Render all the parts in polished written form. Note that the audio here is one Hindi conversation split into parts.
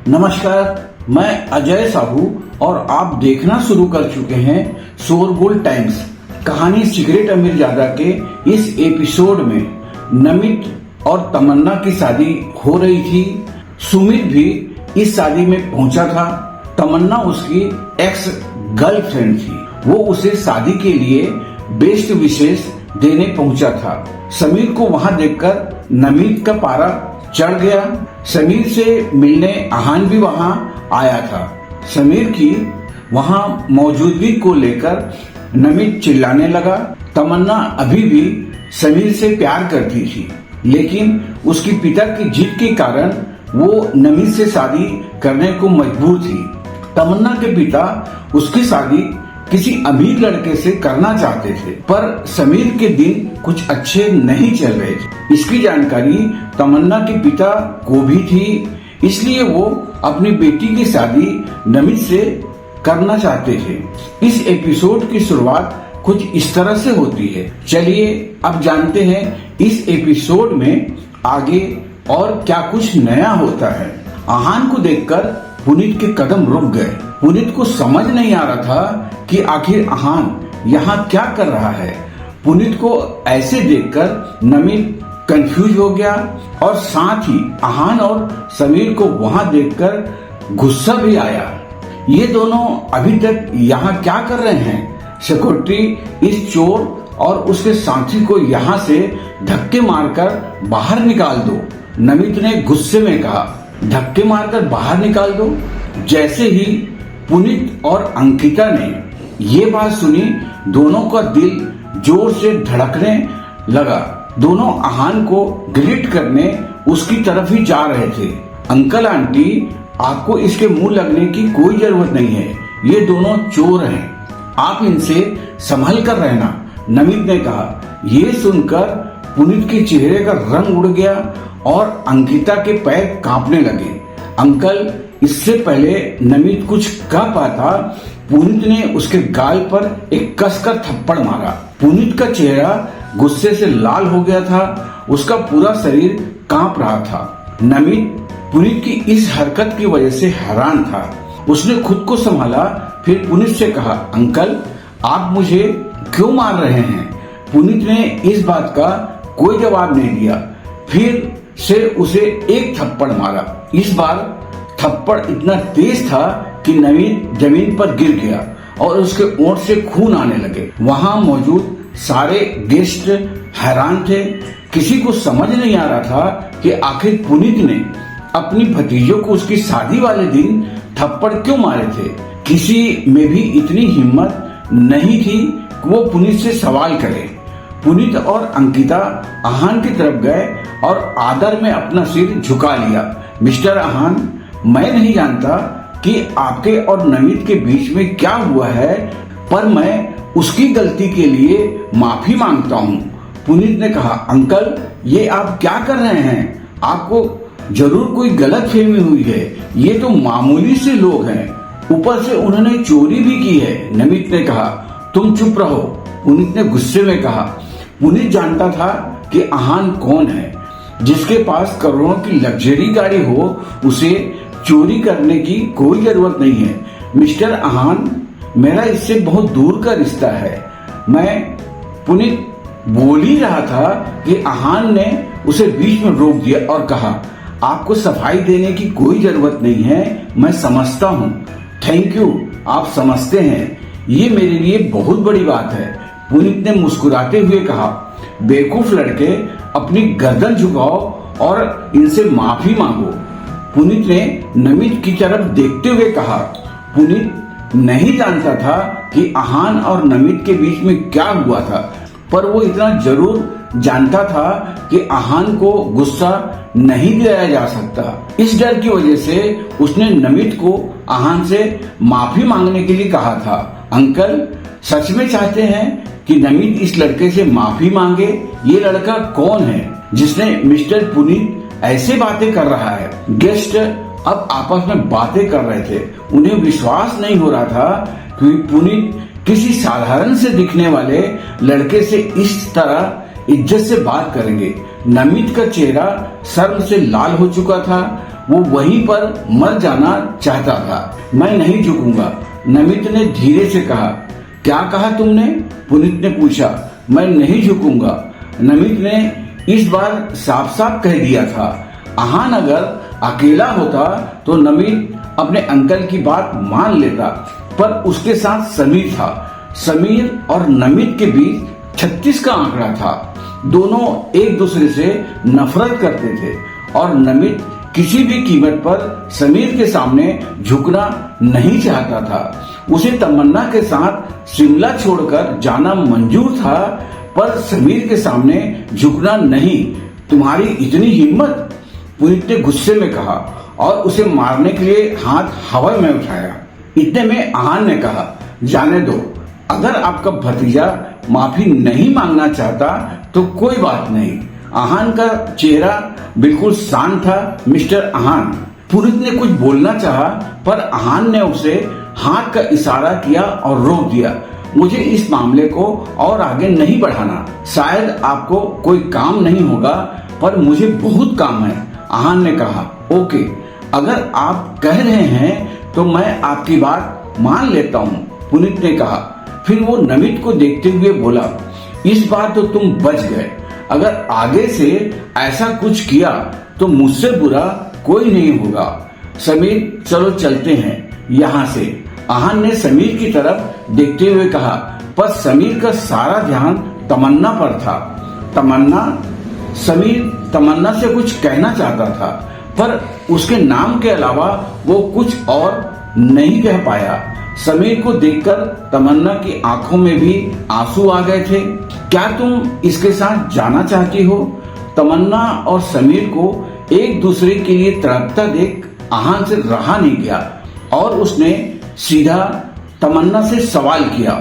नमस्कार, मैं अजय साहू और आप देखना शुरू कर चुके हैं शोरगुल टाइम्स। कहानी सिगरेट अमीरजादा के इस एपिसोड में नमित और तमन्ना की शादी हो रही थी। सुमित भी इस शादी में पहुंचा था। तमन्ना उसकी एक्स गर्लफ्रेंड थी। वो उसे शादी के लिए बेस्ट विशेष देने पहुंचा था। समीर को वहां देखकर नमित का पारा चढ़ गया। समीर से मिलने आहान भी वहां आया था। समीर की वहां मौजूदगी को लेकर नमित चिल्लाने लगा। तमन्ना अभी भी समीर से प्यार करती थी, लेकिन उसके पिता की जिद के कारण वो नमित से शादी करने को मजबूर थी। तमन्ना के पिता उसकी शादी किसी अमीर लड़के से करना चाहते थे, पर समीर के दिन कुछ अच्छे नहीं चल रहे थे। इसकी जानकारी तमन्ना के पिता को भी थी, इसलिए वो अपनी बेटी की शादी नमित से करना चाहते थे। इस एपिसोड की शुरुआत कुछ इस तरह से होती है। चलिए अब जानते हैं इस एपिसोड में आगे और क्या कुछ नया होता है। आहान को देखकर पुनीत के कदम रुक गए। पुनीत को समझ नहीं आ रहा था कि आखिर आहान यहाँ क्या कर रहा है। पुनीत को ऐसे देखकर नमित कंफ्यूज हो गया और साथ ही आहान और समीर को वहां देखकर गुस्सा भी आया। ये दोनों अभी तक यहाँ क्या कर रहे हैं? सिक्योरिटी इस चोर और उसके साथी को यहाँ से धक्के मारकर बाहर निकाल दो। नमित ने गुस्से में कहा। धक्के मारकर बाहर निकाल दो? जैसे ही पुनीत और अंकिता ने ये बात सुनी, दोनों का दिल जोर से धड़कने लगा। दोनों आहान को ग्रीट करने उसकी तरफ ही जा रहे थे। अंकल आंटी, आपको इसके मुंह लगने की कोई जरूरत नहीं है। ये दोनों चोर हैं, आप इनसे संभल कर रहना, नमित ने कहा। ये सुनकर पुनीत के चेहरे का रंग उड़ गया और अंकिता के पैर कांपने लगे। अंकल, इससे पहले नमित कुछ कह पाता, पुनीत ने उसके गाल पर एक कसकर थप्पड़ मारा। पुनीत का चेहरा गुस्से से लाल हो गया था। उसका पूरा शरीर कांप रहा था। नमित पुनीत की इस हरकत की वजह से हैरान था। उसने खुद को संभाला, फिर पुनीत से कहा, अंकल, आप मुझे क्यों मार रहे हैं? पुनीत ने इस बात का कोई जवाब नहीं दिया। फिर से उसे एक थप्पड़ मारा। इस बार थप्पड़ इतना तेज था कि नमित जमीन पर गिर गया और उसके ओंठ से खून आने लगे। वहां मौजूद सारे गेस्ट हैरान थे। किसी को समझ नहीं आ रहा था कि आखिर पुनीत ने अपनी भतीजों को उसकी शादी वाले दिन थप्पड़ क्यों मारे थे। किसी में भी इतनी हिम्मत नहीं थी कि वो पुनीत से सवाल करे। पुनीत और अंकिता आहान की तरफ गए और आदर में अपना सिर झुका लिया। मिस्टर आहान, मैं नहीं जानता कि आपके और नमित के बीच में क्या हुआ है, पर मैं उसकी गलती के लिए माफी मांगता हूँ, पुनीत ने कहा। अंकल, ये आप क्या कर रहे हैं? आपको जरूर कोई गलतफहमी हुई है। ये तो मामूली से लोग हैं, ऊपर से उन्होंने चोरी भी की है, नमित ने कहा। तुम चुप रहो, पुनीत ने गुस्से में कहा। पुनीत जानता था कि आहान कौन है। जिसके पास करोड़ों की लग्जरी गाड़ी हो, उसे चोरी करने की कोई जरूरत नहीं है। मिस्टर आहान, मेरा इससे बहुत दूर का रिश्ता है। मैं पुनीत बोल ही रहा था कि आहान ने उसे बीच में रोक दिया और कहा, आपको सफाई देने की कोई जरूरत नहीं है, मैं समझता हूँ। थैंक यू, आप समझते हैं, ये मेरे लिए बहुत बड़ी बात है, पुनीत ने मुस्कुराते हुए कहा। बेवकूफ लड़के, अपनी गर्दन झुकाओ और इनसे माफी मांगो, पुनीत ने नमित की तरफ देखते हुए कहा। पुनीत नहीं जानता था कि आहान और नमित के बीच में क्या हुआ था, पर वो इतना जरूर जानता था कि आहान को गुस्सा नहीं दिलाया जा सकता। इस डर की वजह से उसने नमित को आहान से माफी मांगने के लिए कहा था। अंकल, सच में चाहते हैं कि नमित इस लड़के से माफी मांगे? ये लड़का कौन है जिसने मिस्टर पुनीत ऐसे बातें कर रहा है? गेस्ट अब आपस में बातें कर रहे थे। उन्हें विश्वास नहीं हो रहा था कि पुनीत किसी साधारण से दिखने वाले लड़के से इस तरह इज्जत से बात करेंगे। नमित का चेहरा शर्म से लाल हो चुका था। वो वहीं पर मर जाना चाहता था। मैं नहीं झुकूंगा, नमित ने धीरे से कहा। क्या कहा तुमने? पुनीत ने पूछा। मैं नहीं झुकूंगा, नमित ने इस बार साफ साफ कह दिया था। आहान अगर अकेला होता तो नमित अपने अंकल की बात मान लेता, पर उसके साथ समीर था। समीर और नमित के बीच 36 का आंकड़ा था। दोनों एक दूसरे से नफरत करते थे और नमित किसी भी कीमत पर समीर के सामने झुकना नहीं चाहता था। उसे तमन्ना के साथ शिमला छोड़कर जाना मंजूर था, पर समीर के सामने झुकना नहीं। तुम्हारी इतनी हिम्मत? पुनीत ने गुस्से में कहा और उसे मारने के लिए हाथ हवा में उठाया। इतने में आहान ने कहा, जाने दो, अगर आपका भतीजा माफी नहीं मांगना चाहता तो कोई बात नहीं। आहान का चेहरा बिल्कुल शांत था। मिस्टर आहान, पुनीत ने कुछ बोलना चाहा, पर आहान ने उसे हाथ का इशारा किया और रोक दिया। मुझे इस मामले को और आगे नहीं बढ़ाना। शायद आपको कोई काम नहीं होगा, पर मुझे बहुत काम है, आहान ने कहा। ओके, अगर आप कह रहे हैं तो मैं आपकी बात मान लेता हूँ, पुनीत ने कहा। फिर वो नमित को देखते हुए बोला, इस बार तो तुम बच गए। अगर आगे से ऐसा कुछ किया तो मुझसे बुरा कोई नहीं होगा। समीर, चलो चलते हैं यहाँ से, आहान ने समीर की तरफ देखते हुए कहा। पर समीर का सारा ध्यान तमन्ना पर था। समीर तमन्ना से कुछ कहना चाहता था, पर उसके नाम के अलावा वो कुछ और नहीं कह पाया। समीर को देखकर तमन्ना की आंखों में भी आंसू आ गए थे। क्या तुम इसके साथ जाना चाहती हो? तमन्ना और समीर को एक दूसरे के लिए तड़पता देख आहान से रहा नहीं गया और उसने सीधा तमन्ना से सवाल किया।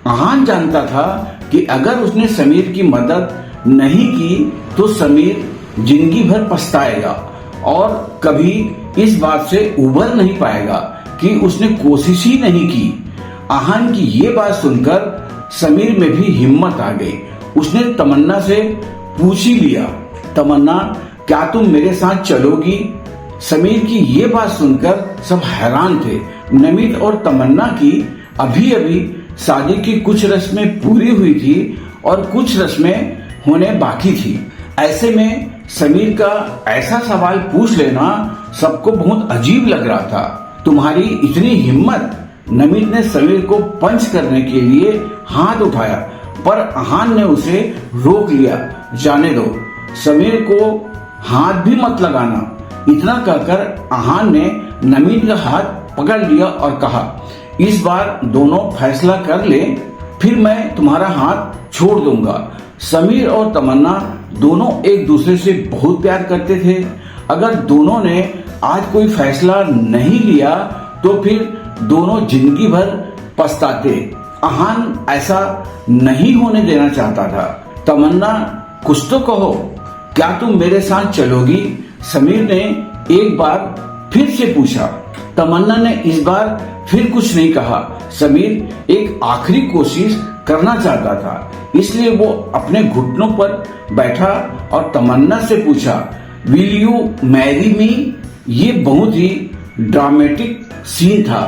आहान जानता था कि अगर उसने समीर की मदद नहीं की तो समीर जिंदगी भर पछताएगा और कभी इस बात से उबर नहीं पाएगा कि उसने कोशिश ही नहीं की। आहान की ये बात सुनकर समीर में भी हिम्मत आ गई। उसने तमन्ना से पूछ ही लिया, तमन्ना, क्या तुम मेरे साथ चलोगी? समीर की ये बात सुनकर सब हैरान थे। नमित और तमन्ना की अभी अभी शादी की कुछ रस्में पूरी हुई थी और कुछ रस्में होने बाकी थी। ऐसे में समीर का ऐसा सवाल पूछ लेना सबको बहुत अजीब लग रहा था। तुम्हारी इतनी हिम्मत? नमित ने समीर को पंच करने के लिए हाथ उठाया, पर आहान ने उसे रोक लिया। जाने दो, समीर को हाथ भी मत लगाना। इतना कहकर आहान ने नमित का हाथ पकड़ लिया और कहा, इस बार दोनों फैसला कर ले, फिर मैं तुम्हारा हाथ छोड़ दूंगा। समीर और तमन्ना दोनों एक दूसरे से बहुत प्यार करते थे। अगर दोनों ने आज कोई फैसला नहीं लिया तो फिर दोनों जिंदगी भर पछताते। आहान ऐसा नहीं होने देना चाहता था। तमन्ना, कुछ तो कहो, क्या तुम मेरे साथ चलोगी? समीर ने एक बार फिर से पूछा। तमन्ना ने इस बार फिर कुछ नहीं कहा। समीर एक आखिरी कोशिश करना चाहता था, इसलिए वो अपने घुटनों पर बैठा और तमन्ना से पूछा, विल यू मैरी मी? ये बहुत ही ड्रामेटिक सीन था।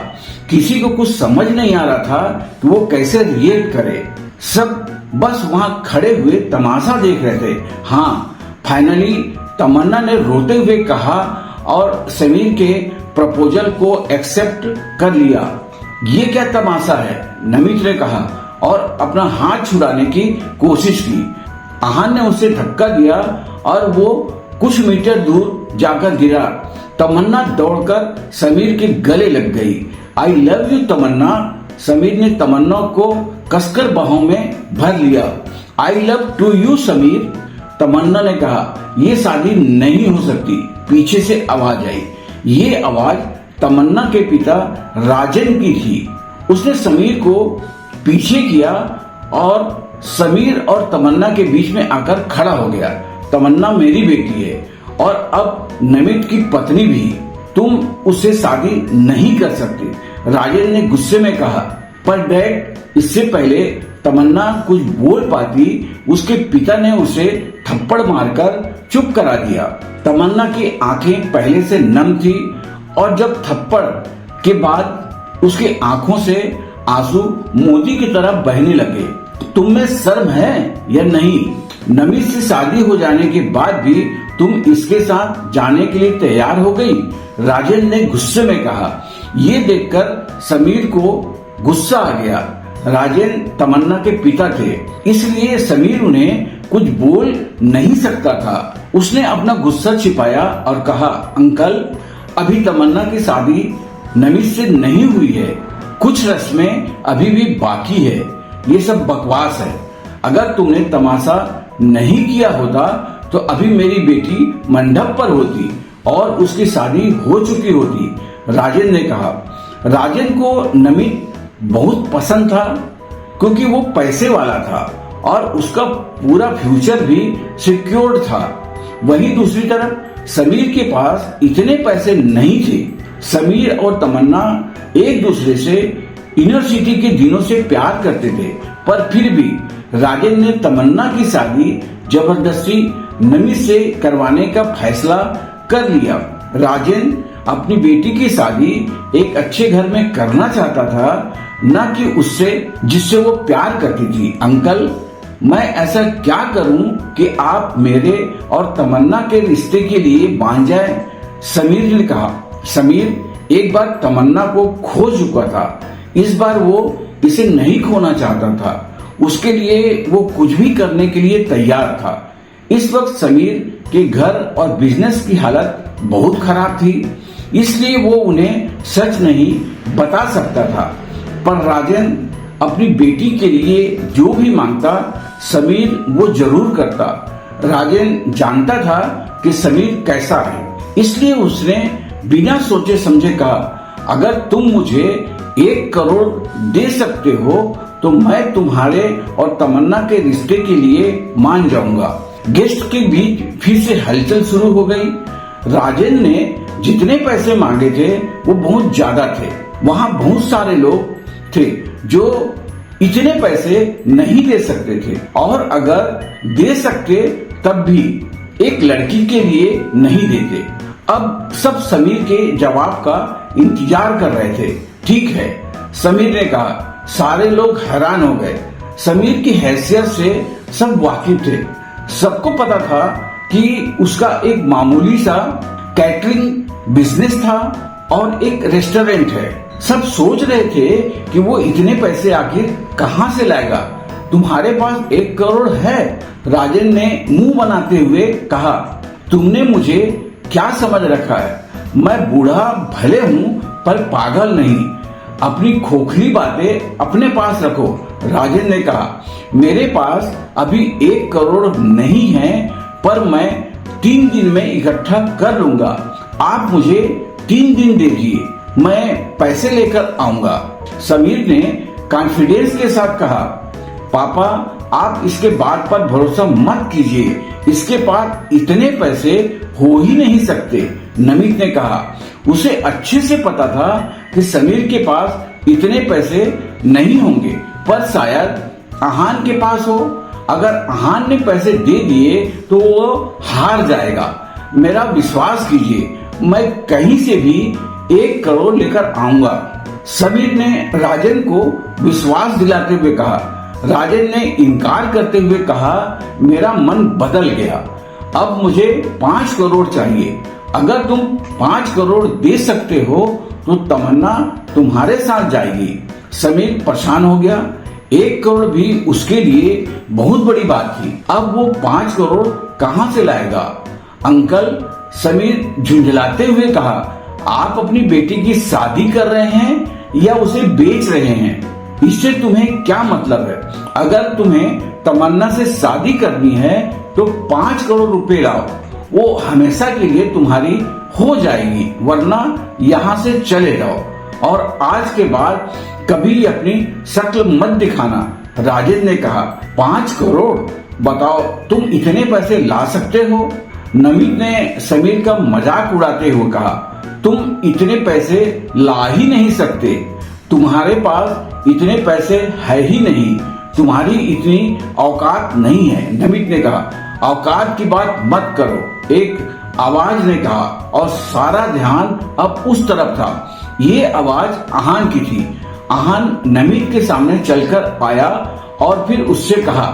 किसी को कुछ समझ नहीं आ रहा था कि वो कैसे रिएक्ट करे। सब बस वहां खड़े हुए तमाशा देख रहे थे। हाँ, फाइनली तमन्ना ने रोते हुए कहा और समीर के प्रपोजल को एक्सेप्ट कर लिया। ये क्या तमाशा है? नमित ने कहा और अपना हाथ छुड़ाने की कोशिश की। आहान ने उसे धक्का दिया और वो कुछ मीटर दूर जाकर गिरा। तमन्ना दौड़कर समीर के गले लग गई। I love you Tamanna. Sameer ने तमन्ना को कसकर बाहों में भर लिया। I love too you Sameer, Tamanna ने कहा। ये शादी नहीं हो सकती। पीछे से आवाज आई। ये आवाज तमन्ना के पिता राजन की थी। उसने समीर को पीछे किया और समीर और तमन्ना के बीच में आकर खड़ा हो गया। तमन्ना मेरी बेटी है और अब नमित की पत्नी भी। तुम उससे शादी नहीं कर सकती, राजन ने गुस्से में कहा। पर डैड, इससे पहले तमन्ना कुछ बोल पाती, उसके पिता ने उसे थप्पड़ मारकर चुप करा दिया। तमन्ना की आंखें पहले से नम थी और जब थप्पड़ के बाद उसकी आंखों से आंसू मोती की तरह बहने लगे। तुम में शर्म है या नहीं? नमित से शादी हो जाने के बाद भी तुम इसके साथ जाने के लिए तैयार हो गई? राजेंद्र ने गुस्से में कहा। ये देखकर समीर को गुस्सा आ गया। राजेंद्र तमन्ना के पिता थे, इसलिए समीर उन्हें कुछ बोल नहीं सकता था। उसने अपना गुस्सा छिपाया और कहा, अंकल, अभी तमन्ना की शादी नमित से नहीं हुई है, कुछ रस्में अभी भी बाकी है। ये सब बकवास है। अगर तुमने तमाशा नहीं किया होता तो अभी मेरी बेटी मंडप पर होती और उसकी शादी हो चुकी होती, राजेंद्र ने कहा। राजेंद्र को नमित बहुत पसंद था क्योंकि वो पैसे वाला था और उसका पूरा फ्यूचर भी सिक्योर्ड था। वहीं दूसरी तरफ समीर के पास इतने पैसे नहीं थे। समीर और तमन्ना एक दूसरे से यूनिवर्सिटी के दिनों से प्यार करते थे, पर फिर भी राजेंद्र ने तमन्ना की शादी जबरदस्ती नमित से करवाने का फैसला कर लिया। राजेंद्र अपनी बेटी की शादी एक अच्छे घर में करना चाहता था, न कि उससे जिससे वो प्यार करती थी। अंकल, मैं ऐसा क्या करूं कि आप मेरे और तमन्ना के रिश्ते के लिए मान जाएं? समीर ने कहा। समीर एक बार तमन्ना को खो चुका था, इस बार वो इसे नहीं खोना चाहता था। उसके लिए वो कुछ भी करने के लिए तैयार था। इस वक्त समीर के घर और बिजनेस की हालत बहुत खराब थी, इसलिए वो उन्हें सच नहीं बता सकता था। पर राजेंद्र अपनी बेटी के लिए जो भी मांगता समीर वो जरूर करता। राजेंद्र जानता था कि समीर कैसा है, इसलिए उसने बिना सोचे समझे कहा, अगर तुम मुझे 1 करोड़ दे सकते हो तो मैं तुम्हारे और तमन्ना के रिश्ते के लिए मान जाऊंगा। गेस्ट के बीच फिर से हलचल शुरू हो गई। राजेंद्र ने जितने पैसे मांगे थे वो बहुत ज्यादा थे। वहाँ बहुत सारे लोग थे जो इतने पैसे नहीं दे सकते थे और अगर दे सकते तब भी एक लड़की के लिए नहीं देते। अब सब समीर के जवाब का इंतजार कर रहे थे। ठीक है, समीर ने कहा। सारे लोग हैरान हो गए। समीर की हैसियत से सब वाकिफ थे। सबको पता था कि उसका एक मामूली सा कैटरिंग बिजनेस था और एक रेस्टोरेंट है। सब सोच रहे थे कि वो इतने पैसे आखिर कहाँ से लाएगा। तुम्हारे पास 1 करोड़ है? राजेंद्र ने मुंह बनाते हुए कहा। तुमने मुझे क्या समझ रखा है? मैं बूढ़ा भले हूँ पर पागल नहीं। अपनी खोखली बातें अपने पास रखो, राजेंद्र ने कहा। मेरे पास अभी 1 करोड़ नहीं है, पर मैं 3 दिन में इकट्ठा कर लूंगा। आप मुझे 3 दिन दीजिए, मैं पैसे लेकर आऊंगा। समीर ने कॉन्फिडेंस के साथ कहा, पापा, आप इसके बात पर भरोसा मत कीजिए, इसके पास इतने पैसे हो ही नहीं सकते। नमित ने कहा। उसे अच्छे से पता था कि समीर के पास इतने पैसे नहीं होंगे, पर शायद आहान के पास हो। अगर आहान ने पैसे दे दिए तो वो हार जाएगा। मेरा विश्वास कीजिए, मैं कहीं से भी 1 करोड़ लेकर आऊंगा। समीर ने राजेंद्र को विश्वास दिलाते हुए कहा। राजेंद्र ने इनकार करते हुए कहा, मेरा मन बदल गया, अब मुझे 5 करोड़ चाहिए। अगर तुम 5 करोड़ दे सकते हो तो तमन्ना तुम्हारे साथ जाएगी। समीर परेशान हो गया। 1 करोड़ भी उसके लिए बहुत बड़ी बात थी। अब वो 5 करोड़ कहाँ से लाएगा? अंकल, समीर झुंझलाते हुए कहा, आप अपनी बेटी की शादी कर रहे हैं या उसे बेच रहे हैं? इससे तुम्हें क्या मतलब है? अगर तुम्हें तमन्ना से शादी करनी है तो 5 करोड़ रुपए लाओ, वो हमेशा के लिए तुम्हारी हो जाएगी, वरना यहाँ से चले जाओ और आज के बाद कभी अपनी शक्ल मत दिखाना। राजेंद्र ने कहा। 5 करोड़? बताओ, तुम इतने पैसे ला सकते हो? नमित ने समीर का मजाक उड़ाते हुए कहा, तुम इतने पैसे ला ही नहीं सकते, तुम्हारे पास इतने पैसे है ही नहीं, तुम्हारी इतनी औकात नहीं है। नमित ने कहा, औकात की बात मत करो, एक आवाज ने कहा और सारा ध्यान अब उस तरफ था। ये आवाज आहान की थी। आहान नमित के सामने चलकर आया और फिर उससे कहा,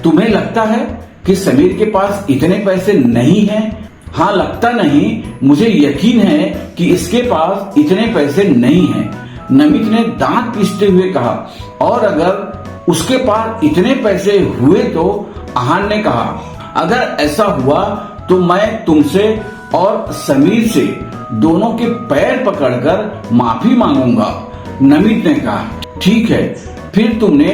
तुम्हें लगता है कि समीर के पास इतने पैसे नहीं हैं? हाँ, लगता नहीं, मुझे यकीन है कि इसके पास इतने पैसे नहीं हैं। नमित ने दांत पीसते हुए कहा, और अगर उसके पास इतने पैसे हुए तो? आहान ने कहा, अगर ऐसा हुआ तो मैं तुमसे और समीर से दोनों के पैर पकड़कर माफी मांगूंगा। नमित ने कहा, ठीक है, फिर तुमने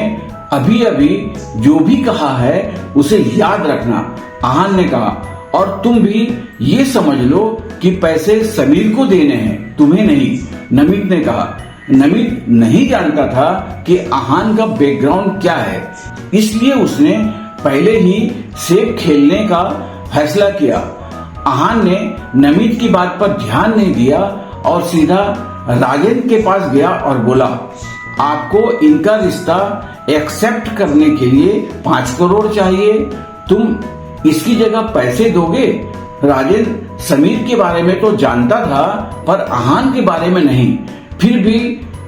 अभी अभी जो भी कहा है उसे याद रखना। आहान ने कहा, और तुम भी ये समझ लो कि पैसे समीर को देने हैं, तुम्हें नहीं। नमित ने कहा। नमित नहीं जानता था कि आहान का बैकग्राउंड क्या है, इसलिए उसने पहले ही सेफ खेलने का फैसला किया। आहान ने नमित की बात पर ध्यान नहीं दिया और सीधा राजेंद्र के पास गया और बोला, आपको इनका रिश्ता एक्सेप्ट करने के लिए 5 करोड़ चाहिए, तुम इसकी जगह पैसे दोगे? राजेंद्र समीर के बारे में तो जानता था पर आहान के बारे में नहीं। फिर भी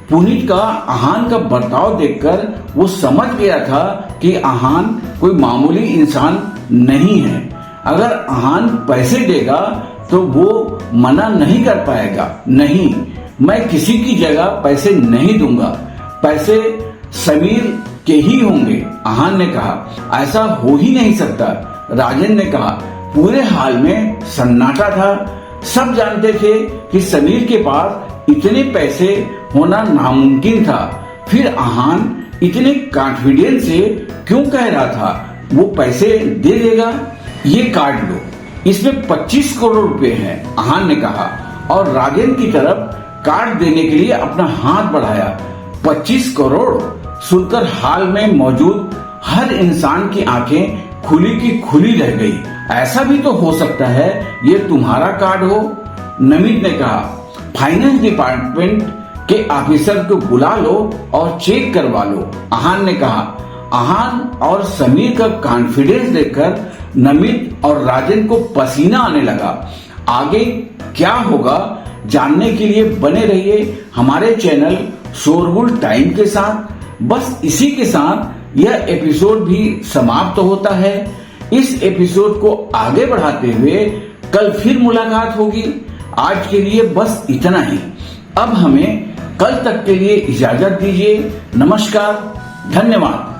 पुनीत का आहान का बर्ताव देखकर वो समझ गया था कि आहान कोई मामूली इंसान नहीं है। अगर आहान पैसे देगा तो वो मना नहीं कर पाएगा। नहीं, मैं किसी की जगह पैसे नहीं दूंगा, पैसे समीर के ही होंगे। आहान ने कहा, ऐसा हो ही नहीं सकता। राजेंद्र ने कहा, पूरे हाल में सन्नाटा था। सब जानते थे कि समीर के पास इतने पैसे होना नामुमकिन था। फिर आहान इतने कॉन्फिडेंस से क्यों कह रहा था वो पैसे दे देगा? ये कार्ड लो, इसमें 25 करोड़ रुपए हैं, आहान ने कहा और राजेंद्र की तरफ कार्ड देने के लिए अपना हाथ बढ़ाया। 25 करोड़ सुनकर हाल में मौजूद हर इंसान की आंखें खुली की खुली रह गई। ऐसा भी तो हो सकता है ये तुम्हारा कार्ड हो। नमित ने कहा, फाइनेंस डिपार्टमेंट के ऑफिसर को बुला लो और चेक करवा लो। आहान ने कहा। आहान और समीर का कॉन्फिडेंस देखकर नमित और राजेंद्र को पसीना आने लगा। आगे क्या होगा जानने के लिए बने रहिए हमारे चैनल शोरगुल टाइम के साथ। बस इसी के साथ यह एपिसोड भी समाप्त होता है। इस एपिसोड को आगे बढ़ाते हुए कल फिर मुलाकात होगी। आज के लिए बस इतना ही। अब हमें कल तक के लिए इजाजत दीजिए। नमस्कार, धन्यवाद।